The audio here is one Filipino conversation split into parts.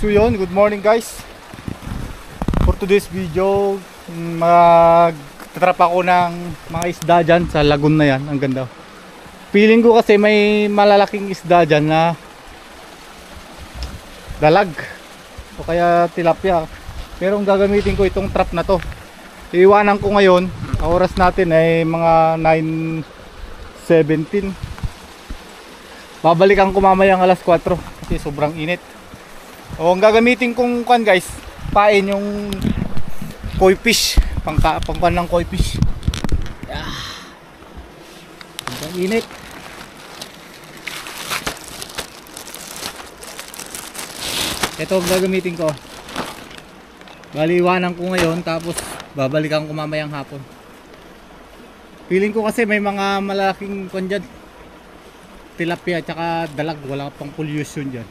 So yun, good morning guys. For today's video, magtatrap ako ng mga isda dyan sa lagoon na yan. Ang ganda. Feeling ko kasi may malalaking isda dyan na dalag o kaya tilapia. Pero ang gagamitin ko itong trap na to. Iiwanan ko ngayon. Ang oras natin ay mga 9:17. Babalikan ko mamayang alas 4 kasi sobrang init. O ang gagamitin kong kan guys, pain yung koi fish, pangkan ng koi fish. Ang init. Ito ang gagamitin ko. Baliwanan ko ngayon tapos babalikan ko mamayang hapon. Feeling ko kasi may mga malaking kon dyan, tilapia at saka dalag, wala pang pollution dyan.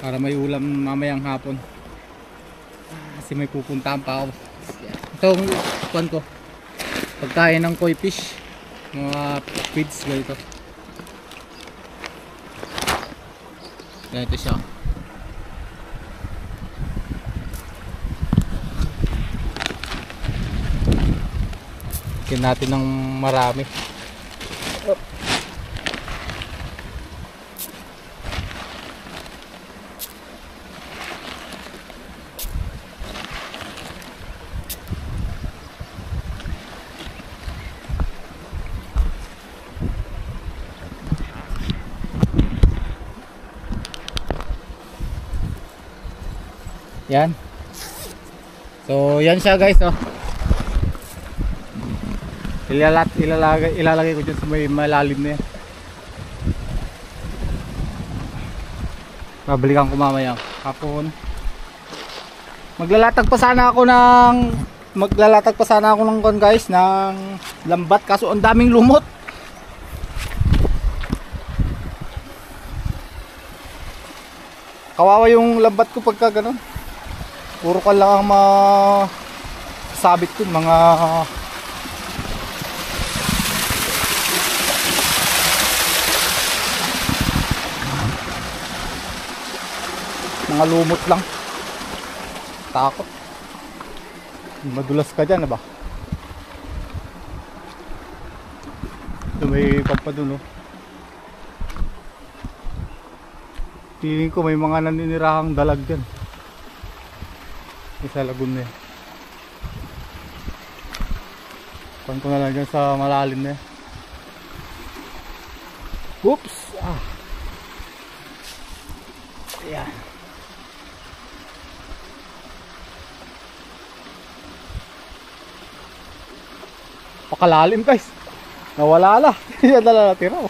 Para may ulam mamayang hapon. Kasi may pupuntahan pa ako. Ito ang kuwan ko, pagkain ng koi fish, mga feeds ganito. Ganito siya. Kin natin ng marami. Yan. So yan siya guys, oh. Ilalagay ko dyan sa may malalim na yan. Babalikan ko mamaya hapon. Maglalatag pa sana ako ng kon guys, ng lambat, kaso ang daming lumot. Kawawa yung lambat ko pagka ganun. Puro ka lang ang masabit ko, mga lumot lang. Takot. Madulas ka dyan, ba? Ito may pagpa dun, oh. Tingin ko may mga naninirahang dalag dyan. Isa lagoon na yan. Pan ko na lang dyan sa malalim na yan. Oops! Ayan. Pakalalim guys. Nawala na. Hindi na natira.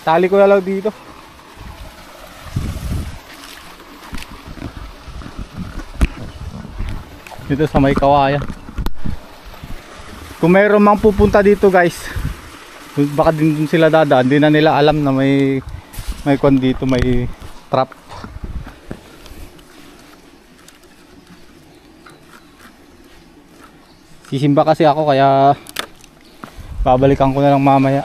Tali ko na lang dito. Dito sa may kawayan. Kung mayroon mang pupunta dito guys, baka din sila dadaan. Hindi na nila alam na may kwan dito, may trap. Sisimba kasi ako kaya babalikan ko na lang mamaya.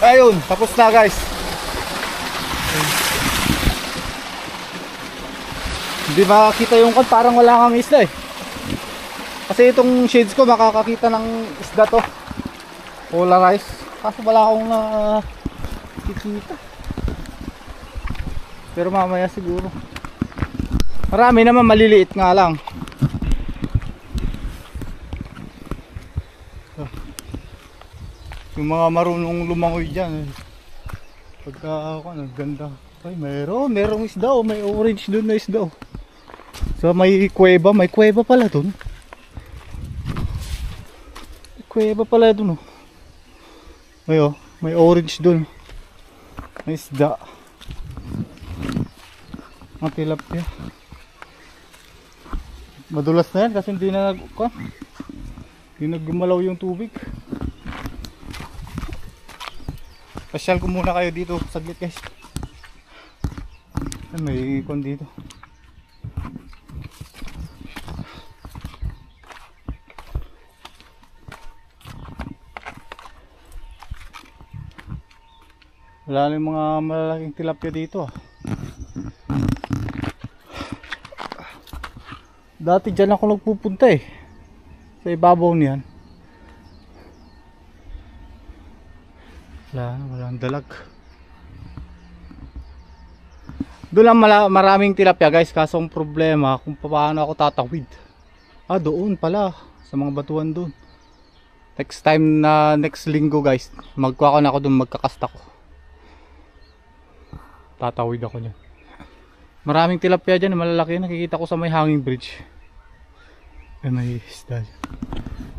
Ayun, tapos na guys. Hindi makakita yung kan, parang wala kang isda eh. Kasi itong shades ko makakakita ng isda to, polarized. Kaso wala akong nakikita. Pero mamaya siguro. Marami naman, maliliit nga lang. Yung mga marunong lumangoy dyan, pagka ako, ganda. Ay, merong isda, oh. May orange dun na isda, oh. So may kuweba pala dun. May kuweba pala dun, oh. May orange dun. May isda. Ang tilapia. Madulas na yan kasi hindi na gumalaw yung tubig. Pasyal ko muna kayo dito saglit guys. May ikon dito. Wala na yung mga malalaking tilapia dito. Dati dyan ako nagpupunta eh. Sa ibabaw niyan. Walang dalag. Doon lang maraming tilapia guys. Kaso ang problema kung paano ako tatawid. Doon pala. Sa mga batuan doon. Next time na next linggo guys, magkuha na ako doon, magkakasta ko. Tatawid ako dyan. Maraming tilapia dyan, malalaki. Nakikita ko sa may hanging bridge. May isda dyan.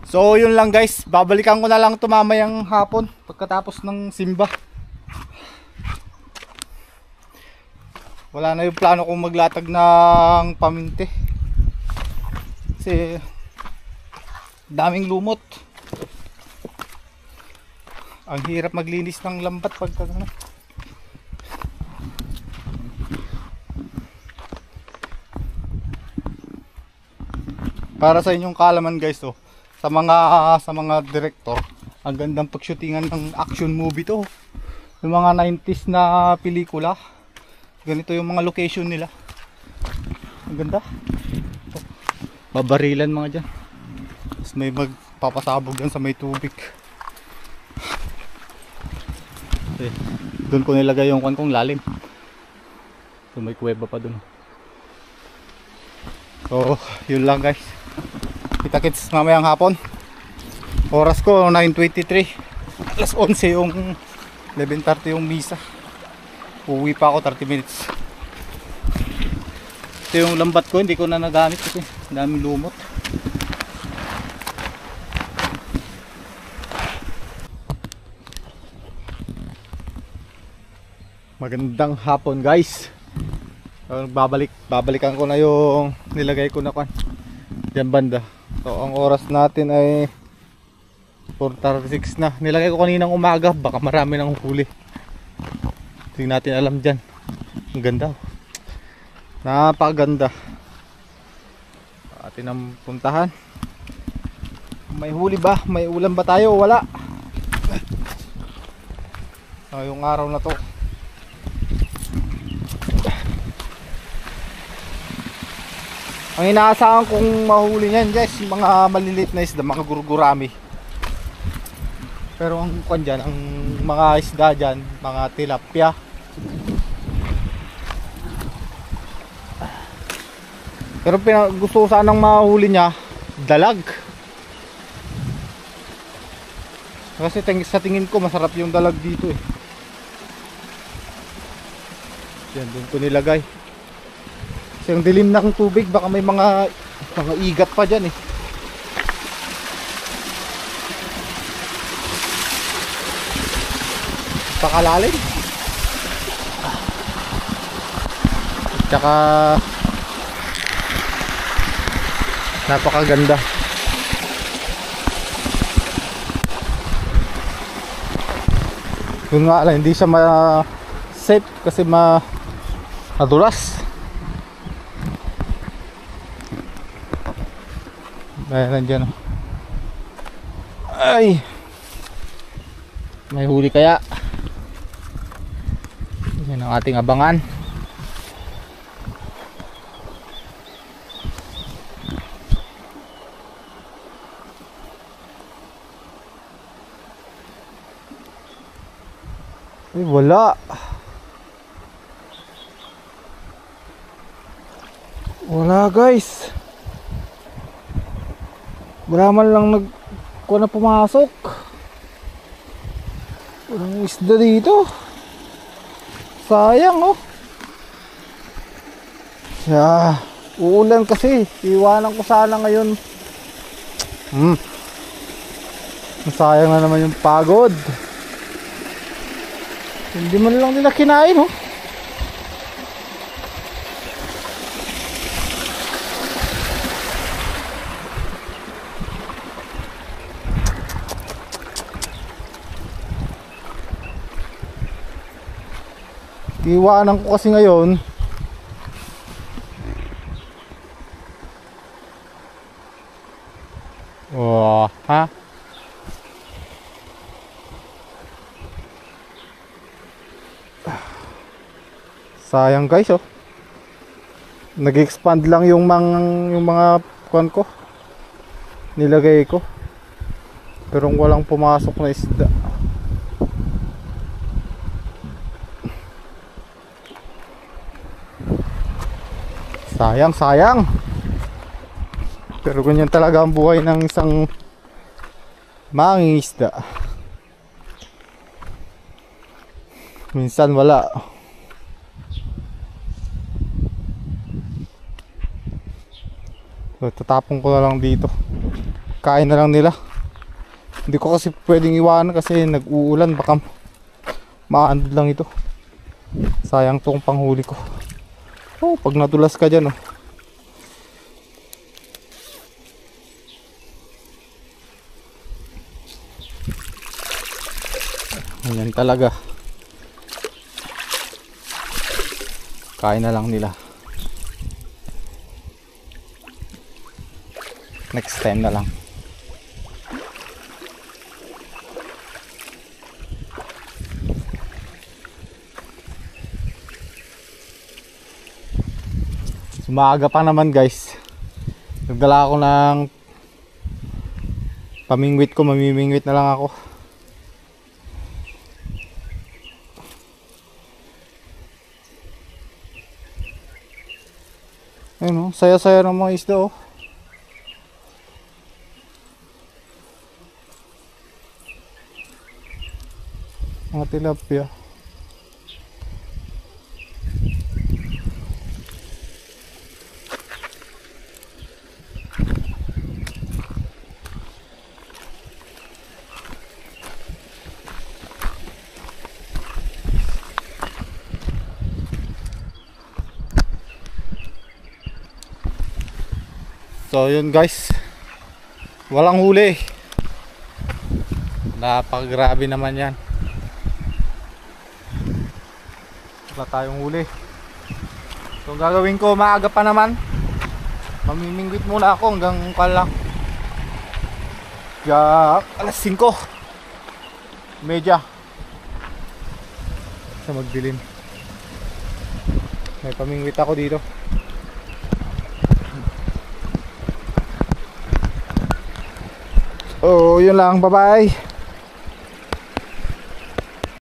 So yun lang guys, babalikan ko na lang ito mamayang hapon pagkatapos ng simba. Wala na yung plano kong maglatag ng paminte kasi daming lumot. Ang hirap maglinis ng lambat pagka ano. Para sa inyong kaalaman guys, sa mga director, ang gandang pagshootingan ng action movie to. Yung mga 90s na pelikula. Ganito yung mga location nila. Ang ganda. Babarilan mga dyan. Tapos may magpapasabog dyan sa may tubig. Doon ko nilagay yung kung lalim. So may kuweba pa doon. So yun lang guys. Kita-kits mamayang hapon. Oras ko 9:23. Alas 11 yung 11:30 yung misa. Uwi pa ako 30 minutes. Ito yung lambat ko, hindi ko na nagamit kasi daming lumot. Magandang hapon guys. Babalikan ko na yung nilagay ko na kan diyan banda. So ang oras natin ay 4:36 na. Nilagay ko kaninang umaga, baka marami nang huli. Hindi natin alam dyan. Ang ganda. Napakaganda. Atin ang puntahan. May huli ba? May ulam ba tayo? Wala. Yung araw na to, ang inaasahan kong mahuli niyan guys, mga maliliit na isda, mga gurgurami. Pero ang kwan dyan, ang mga isda dyan, mga tilapia. Pero gusto ko sanang mahuli niya, dalag. Kasi sa tingin ko masarap yung dalag dito eh. Yan, doon ko nilagay. Kasi ang dilim na ng tubig, baka may mga igat pa dyan eh. Pakalalim. Tsaka napakaganda. Yun nga lang, hindi siya safe kasi madulas. Ayan, nandyan. Ay, may huli kaya. Yan ang ating abangan. Ay, wala. Wala guys. Wala man lang kuha na pumasok. Walang isda dito. Sayang oh. Uulan kasi. Iwanan ko sana ngayon. Sayang na naman yung pagod. Hindi man lang nila kinain oh. Iwanan ko kasi ngayon. Oh, ha? Sayang guys oh. Nag-expand lang yung mga kuan ko. Nilagay ko. Pero walang pumasok na isda. Sayang, sayang. Pero ganyan talaga ang buhay ng isang mangingisda. Minsan wala. So, tatapon ko na lang dito. Kain na lang nila. Hindi ko kasi pwedeng iwanan kasi nag-uulan. Baka maandod lang ito. Sayang tong panghuli ko. Oh, pag natulas ka dyan oh. Ayan talaga. Kain na lang nila. Next time na lang. Maaga pa naman guys. Nagdala ako ng pamingwit ko. Mamimingwit na lang ako. Ayun oh, saya-saya ng mga isda oh. Mga tilapia. So yun guys, walang huli. Napakagrabe naman yan. Wala tayong huli. So gagawin ko, maaga pa naman. Mamimingwit muna ako hanggang lang. Kaya alas 5 media sa magdilim. May pamingwit ako dito. Oh, yun lang. Bye-bye.